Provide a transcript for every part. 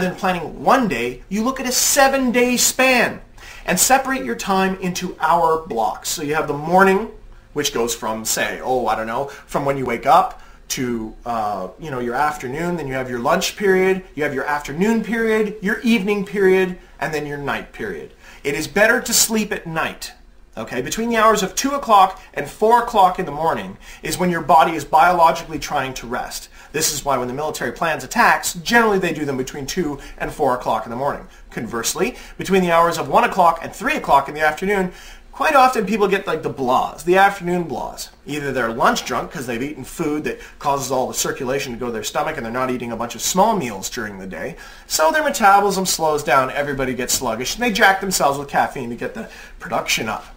than planning one day, you look at a 7-day span and separate your time into hour blocks. So you have the morning, which goes from, say, from when you wake up to your afternoon. Then you have your lunch period, you have your afternoon period, your evening period, and then your night period. It is better to sleep at night. Okay, between the hours of 2 o'clock and 4 o'clock in the morning is when your body is biologically trying to rest. This is why when the military plans attacks, generally they do them between 2 and 4 o'clock in the morning. Conversely, between the hours of 1 o'clock and 3 o'clock in the afternoon, quite often people get like the blahs, the afternoon blahs. Either they're lunch drunk because they've eaten food that causes all the circulation to go to their stomach and they're not eating a bunch of small meals during the day. So their metabolism slows down, everybody gets sluggish, and they jack themselves with caffeine to get the production up.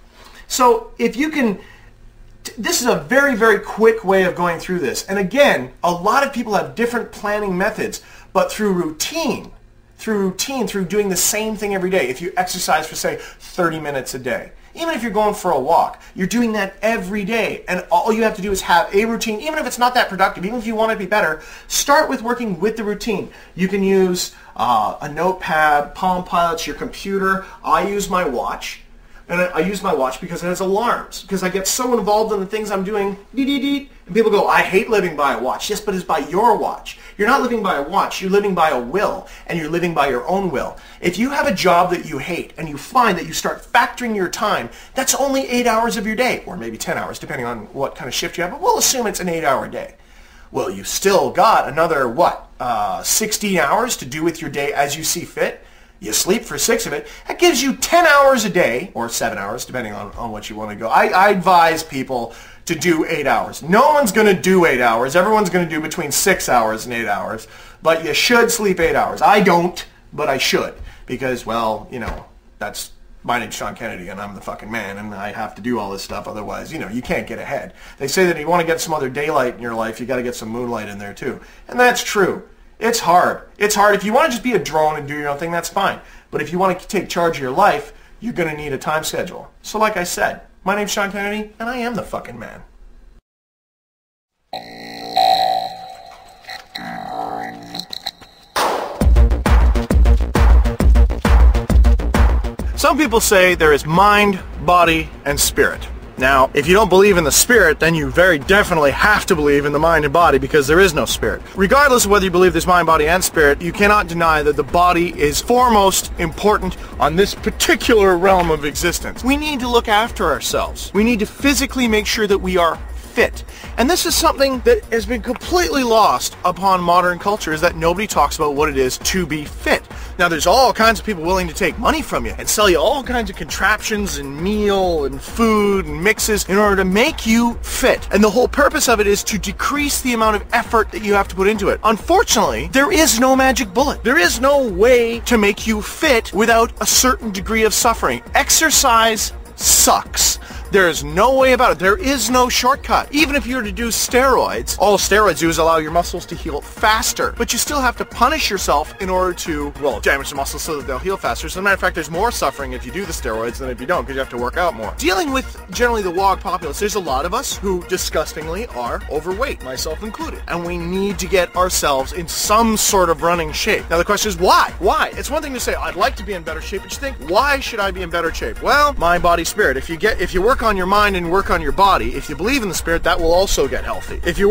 So if you can, this is a very, very quick way of going through this. And again, a lot of people have different planning methods, but through routine, through doing the same thing every day. If you exercise for, say, 30 minutes a day, even if you're going for a walk, you're doing that every day. And all you have to do is have a routine, even if it's not that productive, even if you want to be better, start with working with the routine. You can use a notepad, Palm Pilots, your computer. I use my watch. And I use my watch because it has alarms, because I get so involved in the things I'm doing, and people go, I hate living by a watch. Yes, but it's by your watch. You're not living by a watch, you're living by a will, and you're living by your own will. If you have a job that you hate, and you find that you start factoring your time, that's only 8 hours of your day, or maybe 10 hours, depending on what kind of shift you have, but we'll assume it's an 8-hour day. Well, you've still got another, 16 hours to do with your day as you see fit. You sleep for 6 of it. That gives you 10 hours a day, or 7 hours, depending on what you want to go. I advise people to do 8 hours. No one's going to do 8 hours. Everyone's going to do between 6 hours and 8 hours. But you should sleep 8 hours. I don't, but I should. Because, that's my name's Sean Kennedy, and I'm the fucking man, and I have to do all this stuff. Otherwise, you can't get ahead. They say that if you want to get some other daylight in your life, you got to get some moonlight in there, too. And that's true. It's hard. It's hard. If you want to just be a drone and do your own thing, that's fine. But if you want to take charge of your life, you're going to need a time schedule. So like I said, my name's Sean Kennedy, and I am the fucking man. Some people say there is mind, body, and spirit. Now, if you don't believe in the spirit, then you very definitely have to believe in the mind and body, because there is no spirit. Regardless of whether you believe there's mind, body, and spirit, you cannot deny that the body is foremost important on this particular realm of existence. We need to look after ourselves. We need to physically make sure that we are fit. And this is something that has been completely lost upon modern culture, is that nobody talks about what it is to be fit. Now, there's all kinds of people willing to take money from you and sell you all kinds of contraptions and meal and food and mixes in order to make you fit. And the whole purpose of it is to decrease the amount of effort that you have to put into it. Unfortunately, there is no magic bullet. There is no way to make you fit without a certain degree of suffering. Exercise sucks. There is no way about it. There is no shortcut. Even if you were to do steroids, all steroids do is allow your muscles to heal faster. But you still have to punish yourself in order to, damage the muscles so that they'll heal faster. As a matter of fact, there's more suffering if you do the steroids than if you don't, because you have to work out more. Dealing with generally the WOG populace, there's a lot of us who disgustingly are overweight, myself included. And we need to get ourselves in some sort of running shape. Now the question is why? Why? It's one thing to say, I'd like to be in better shape, but you think, why should I be in better shape? Well, mind, body, spirit. If you work on your mind and work on your body, if you believe in the spirit, that will also get healthy. If you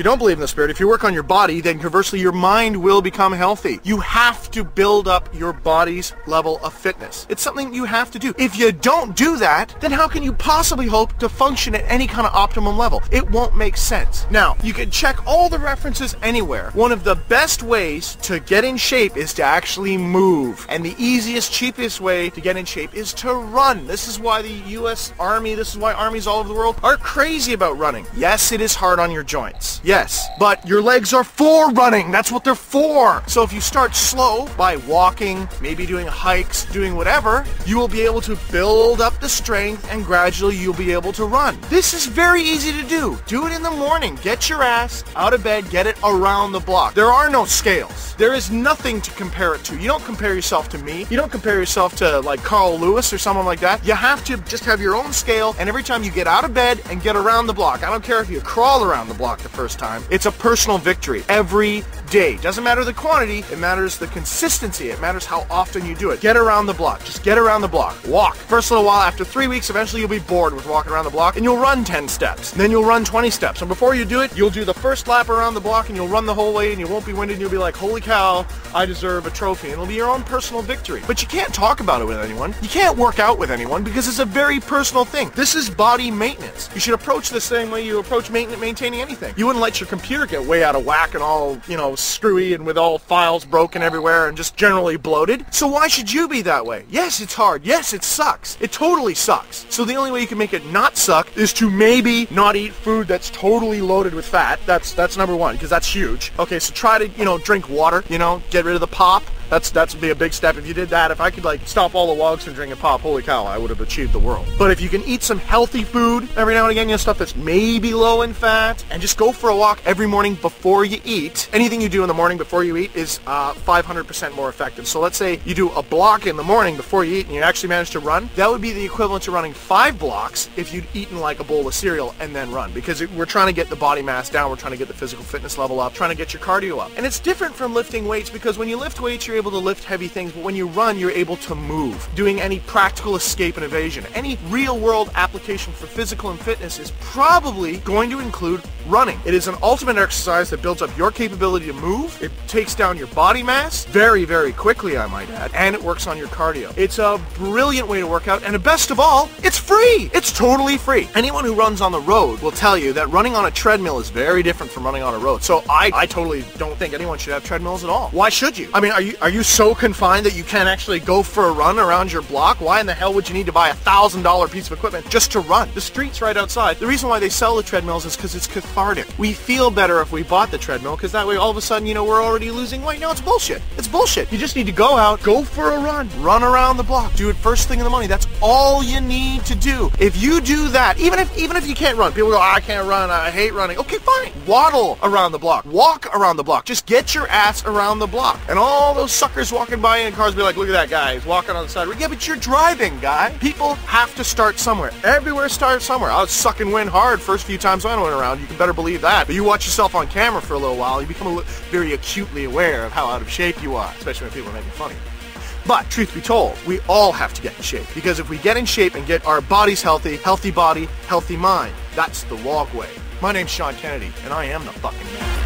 don't believe in the spirit, if you work on your body, then conversely your mind will become healthy. You have to build up your body's level of fitness. It's something you have to do. If you don't do that, then how can you possibly hope to function at any kind of optimum level? It won't make sense. Now, you can check all the references anywhere. One of the best ways to get in shape is to actually move. And the easiest, cheapest way to get in shape is to run. This is why the U.S. Army, this is why armies all over the world are crazy about running. Yes, it is hard on your joints. Yes, but your legs are for running. That's what they're for. So if you start slow by walking, maybe doing hikes, doing whatever, you will be able to build up the strength and gradually you'll be able to run. This is very easy to do. Do it in the morning. Get your ass out of bed, get it around the block. There are no scales. There is nothing to compare it to. You don't compare yourself to me. You don't compare yourself to like Carl Lewis or someone like that. You have to just have your own scale scale, and every time you get out of bed and get around the block, I don't care if you crawl around the block the first time, it's a personal victory every day. Doesn't matter the quantity, it matters the consistency. It matters how often you do it. Get around the block. Just get around the block. Walk. First little while, after 3 weeks, eventually you'll be bored with walking around the block, and you'll run 10 steps. Then you'll run 20 steps. And before you do it, you'll do the first lap around the block, and you'll run the whole way, and you won't be winded, and you'll be like, holy cow, I deserve a trophy. And it'll be your own personal victory. But you can't talk about it with anyone. You can't work out with anyone because it's a very personal thing. This is body maintenance. You should approach the same way you approach maintaining anything. You wouldn't let your computer get way out of whack and all, screwy and with all files broken everywhere and just generally bloated. So why should you be that way? Yes, it's hard. Yes, it sucks. It totally sucks. So the only way you can make it not suck is to maybe not eat food that's totally loaded with fat. That's number one, because that's huge. Okay, so try to, drink water, get rid of the pop. That's be a big step. If you did that, if I could stop all the logs from drinking pop, holy cow, I would have achieved the world. But if you can eat some healthy food every now and again, stuff that's maybe low in fat, and just go for a walk every morning before you eat. Anything you do in the morning before you eat is 500% more effective. So let's say you do a block in the morning before you eat and you actually manage to run. That would be the equivalent to running 5 blocks if you'd eaten a bowl of cereal and then run. Because we're trying to get the body mass down, we're trying to get the physical fitness level up, trying to get your cardio up. And it's different from lifting weights, because when you lift weights, you're able to lift heavy things, but when you run, you're able to move, doing any practical escape and evasion. Any real-world application for physical and fitness is probably going to include running. It is an ultimate exercise that builds up your capability to move. It takes down your body mass very, very quickly, I might add, and it works on your cardio. It's a brilliant way to work out, and best of all, it's free. It's totally free. Anyone who runs on the road will tell you that running on a treadmill is very different from running on a road. So I totally don't think anyone should have treadmills at all. Why should you? I mean, are you so confined that you can't actually go for a run around your block? Why in the hell would you need to buy a $1,000 piece of equipment just to run? The street's right outside. The reason why they sell the treadmills is because it's cathartic. We feel better if we bought the treadmill, because that way all of a sudden, we're already losing weight. No, it's bullshit. It's bullshit. You just need to go out, go for a run around the block, do it first thing in the morning. That's all you need to do. If you do that, even if you can't run, people go, I can't run, I hate running. Okay, fine. Waddle around the block. Walk around the block. Just get your ass around the block. And all those suckers walking by in cars be like, look at that guy, he's walking on the side. Yeah, but you're driving, guy. People have to start somewhere. Everywhere starts somewhere. I was sucking wind hard first few times I went around. You can better believe that. But you watch yourself on camera for a little while, you become very acutely aware of how out of shape you are, especially when people are making fun of you. But truth be told, we all have to get in shape, because if we get in shape and get our bodies healthy, healthy body, healthy mind, that's the walkway. My name's Sean Kennedy, and I am the fucking man.